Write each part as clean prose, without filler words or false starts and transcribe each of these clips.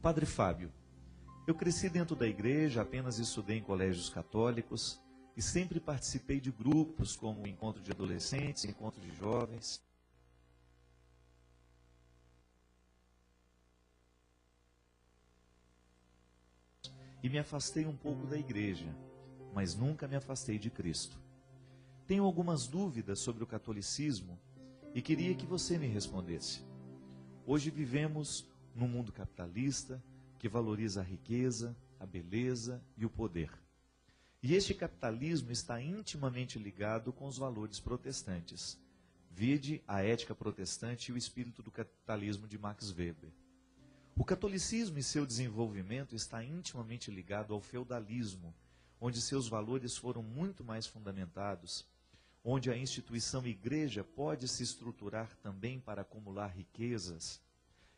Padre Fábio, eu cresci dentro da igreja, apenas estudei em colégios católicos e sempre participei de grupos como o encontro de adolescentes, encontro de jovens. E me afastei um pouco da igreja, mas nunca me afastei de Cristo. Tenho algumas dúvidas sobre o catolicismo e queria que você me respondesse. Hoje vivemos num mundo capitalista que valoriza a riqueza, a beleza e o poder. E este capitalismo está intimamente ligado com os valores protestantes. Vide a ética protestante e o espírito do capitalismo de Max Weber. O catolicismo e seu desenvolvimento está intimamente ligado ao feudalismo, onde seus valores foram muito mais fundamentados, onde a instituição igreja pode se estruturar também para acumular riquezas.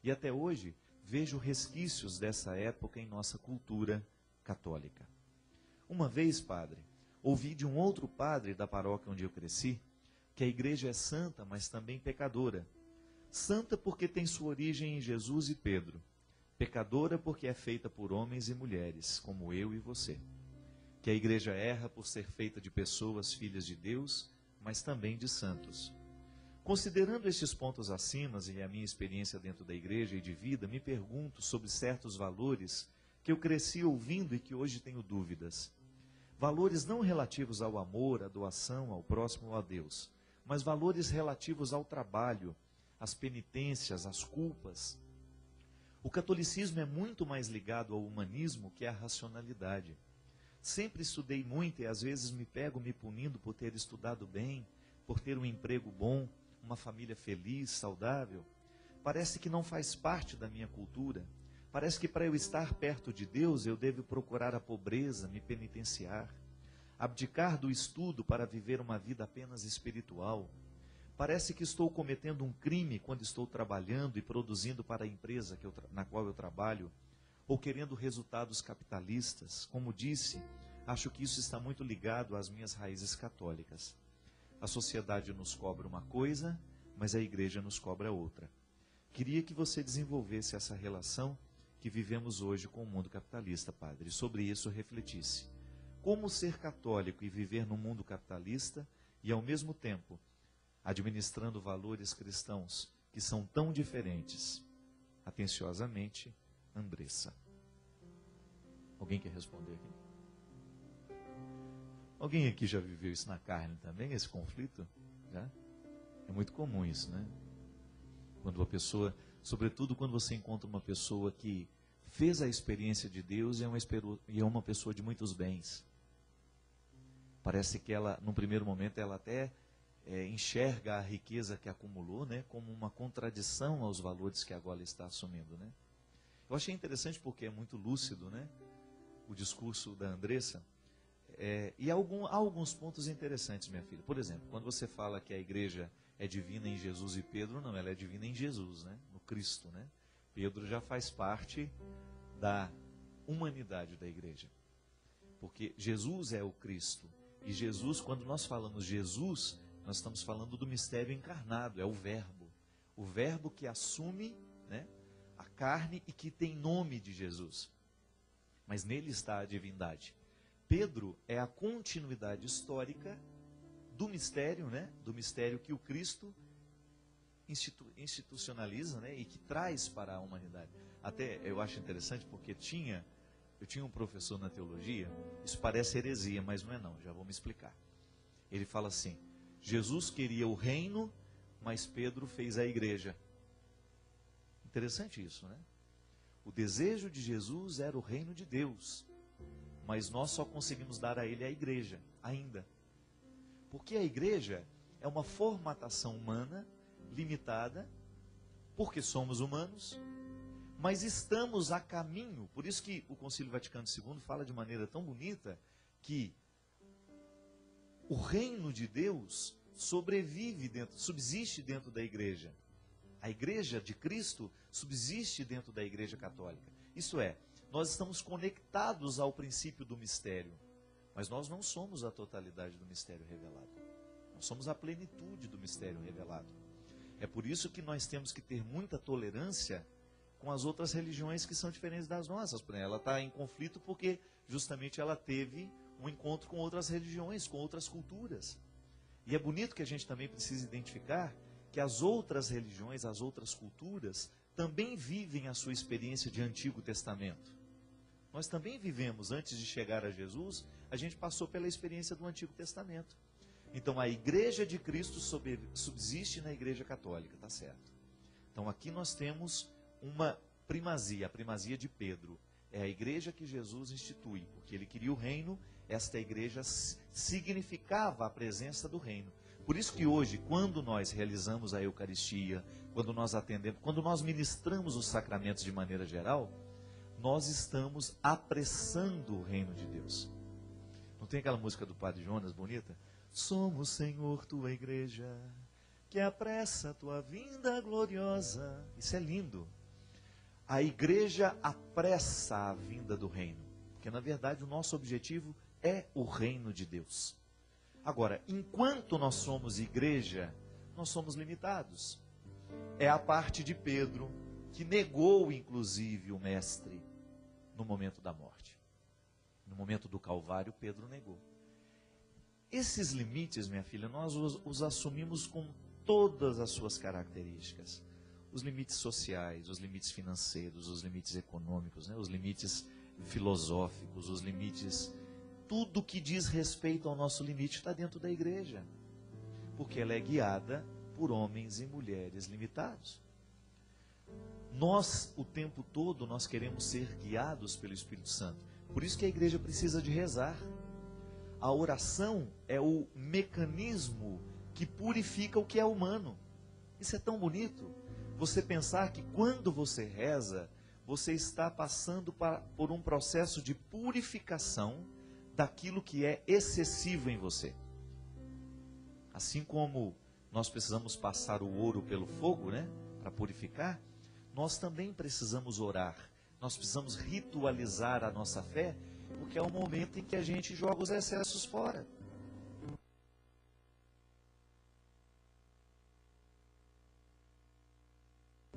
E até hoje vejo resquícios dessa época em nossa cultura católica. Uma vez, padre, ouvi de um outro padre da paróquia onde eu cresci, que a igreja é santa, mas também pecadora. Santa porque tem sua origem em Jesus e Pedro. Pecadora porque é feita por homens e mulheres, como eu e você. Que a igreja erra por ser feita de pessoas filhas de Deus, mas também de santos. Considerando estes pontos acima e a minha experiência dentro da igreja e de vida, me pergunto sobre certos valores que eu cresci ouvindo e que hoje tenho dúvidas. Valores não relativos ao amor, à doação, ao próximo ou a Deus, mas valores relativos ao trabalho, às penitências, às culpas. O catolicismo é muito mais ligado ao humanismo que à racionalidade. Sempre estudei muito e às vezes me pego me punindo por ter estudado bem, por ter um emprego bom, uma família feliz, saudável. Parece que não faz parte da minha cultura. Parece que para eu estar perto de Deus eu devo procurar a pobreza, me penitenciar, abdicar do estudo para viver uma vida apenas espiritual. Parece que estou cometendo um crime quando estou trabalhando e produzindo para a empresa na qual eu trabalho, ou querendo resultados capitalistas. Como disse, acho que isso está muito ligado às minhas raízes católicas. A sociedade nos cobra uma coisa, mas a igreja nos cobra outra. Queria que você desenvolvesse essa relação que vivemos hoje com o mundo capitalista, padre, e sobre isso refletisse. Como ser católico e viver no mundo capitalista e, ao mesmo tempo, administrando valores cristãos que são tão diferentes? Atenciosamente, Andressa. Alguém quer responder aqui? Alguém aqui já viveu isso na carne também, esse conflito? Já? É muito comum isso, né? Quando uma pessoa, sobretudo quando você encontra uma pessoa que fez a experiência de Deus e é uma pessoa de muitos bens. Parece que ela, num primeiro momento, ela até enxerga a riqueza que acumulou, né, como uma contradição aos valores que agora está assumindo, né? Eu achei interessante porque é muito lúcido, né, o discurso da Andressa. E há alguns pontos interessantes, minha filha. Por exemplo, quando você fala que a igreja é divina em Jesus e Pedro, não, ela é divina em Jesus, né, no Cristo, né? Pedro já faz parte da humanidade da igreja. Porque Jesus é o Cristo. E Jesus, quando nós falamos Jesus, nós estamos falando do mistério encarnado, é o Verbo. O Verbo que assume, né, a carne e que tem nome de Jesus. Mas nele está a divindade. Pedro é a continuidade histórica do mistério, né, do mistério que o Cristo institucionaliza, né, e que traz para a humanidade. Até eu acho interessante porque eu tinha um professor na teologia, isso parece heresia, mas não é não, já vou me explicar. Ele fala assim: Jesus queria o reino, mas Pedro fez a igreja. Interessante isso, né? O desejo de Jesus era o reino de Deus, mas nós só conseguimos dar a ele a igreja, ainda. Porque a igreja é uma formatação humana, limitada, porque somos humanos, mas estamos a caminho. Por isso que o Concílio Vaticano II fala de maneira tão bonita que o reino de Deus subsiste dentro da igreja. A igreja de Cristo subsiste dentro da igreja católica. Isso é, nós estamos conectados ao princípio do mistério, mas nós não somos a totalidade do mistério revelado. Nós somos a plenitude do mistério revelado. É por isso que nós temos que ter muita tolerância com as outras religiões que são diferentes das nossas. Ela está em conflito porque justamente ela teve um encontro com outras religiões, com outras culturas. E é bonito que a gente também precisa identificar que as outras religiões, as outras culturas, também vivem a sua experiência de Antigo Testamento. Nós também vivemos, antes de chegar a Jesus, a gente passou pela experiência do Antigo Testamento. Então a Igreja de Cristo subsiste na Igreja Católica, tá certo? Então aqui nós temos uma primazia, a primazia de Pedro. É a igreja que Jesus institui, porque ele queria o reino, esta igreja significava a presença do reino. Por isso que hoje, quando nós realizamos a Eucaristia, quando nós atendemos, quando nós ministramos os sacramentos de maneira geral, nós estamos apressando o reino de Deus. Não tem aquela música do Padre Jonas bonita? Somos, Senhor, tua igreja, que apressa a tua vinda gloriosa. Isso é lindo. A igreja apressa a vinda do reino, porque na verdade o nosso objetivo é o reino de Deus. Agora, enquanto nós somos igreja, nós somos limitados. É a parte de Pedro, que negou inclusive o mestre no momento da morte. No momento do Calvário, Pedro negou. Esses limites, minha filha, nós os assumimos com todas as suas características. Os limites sociais, os limites financeiros, os limites econômicos, né? Os limites filosóficos, os limites... Tudo que diz respeito ao nosso limite está dentro da igreja. Porque ela é guiada por homens e mulheres limitados. Nós, o tempo todo, nós queremos ser guiados pelo Espírito Santo. Por isso que a igreja precisa de rezar. A oração é o mecanismo que purifica o que é humano. Isso é tão bonito. Você pensar que quando você reza, você está passando por um processo de purificação daquilo que é excessivo em você. Assim como nós precisamos passar o ouro pelo fogo, né, para purificar, nós também precisamos orar. Nós precisamos ritualizar a nossa fé, porque é o momento em que a gente joga os excessos fora.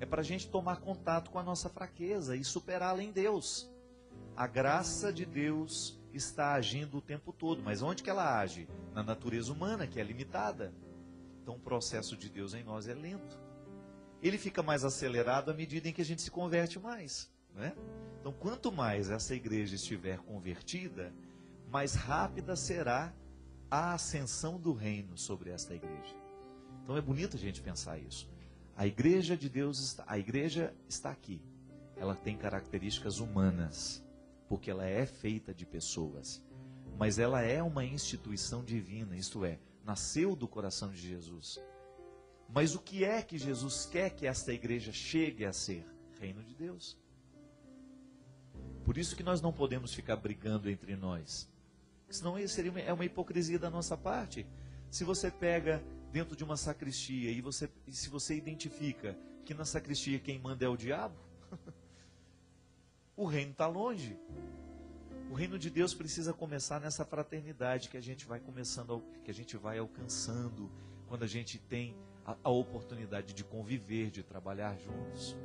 É para a gente tomar contato com a nossa fraqueza e superá-la em Deus. A graça de Deus está agindo o tempo todo, mas onde que ela age? Na natureza humana, que é limitada. Então o processo de Deus em nós é lento. Ele fica mais acelerado à medida em que a gente se converte mais, né? Então quanto mais essa igreja estiver convertida, mais rápida será a ascensão do reino sobre esta igreja. Então é bonito a gente pensar isso. A igreja de Deus, a igreja está aqui. Ela tem características humanas, porque ela é feita de pessoas. Mas ela é uma instituição divina, isto é, nasceu do coração de Jesus. Mas o que é que Jesus quer que esta igreja chegue a ser? Reino de Deus. Por isso que nós não podemos ficar brigando entre nós. Senão é uma hipocrisia da nossa parte. Se você pega dentro de uma sacristia e se você identifica que na sacristia quem manda é o diabo, o reino está longe. O reino de Deus precisa começar nessa fraternidade que a gente vai começando, que a gente vai alcançando quando a gente tem a oportunidade de conviver, de trabalhar juntos.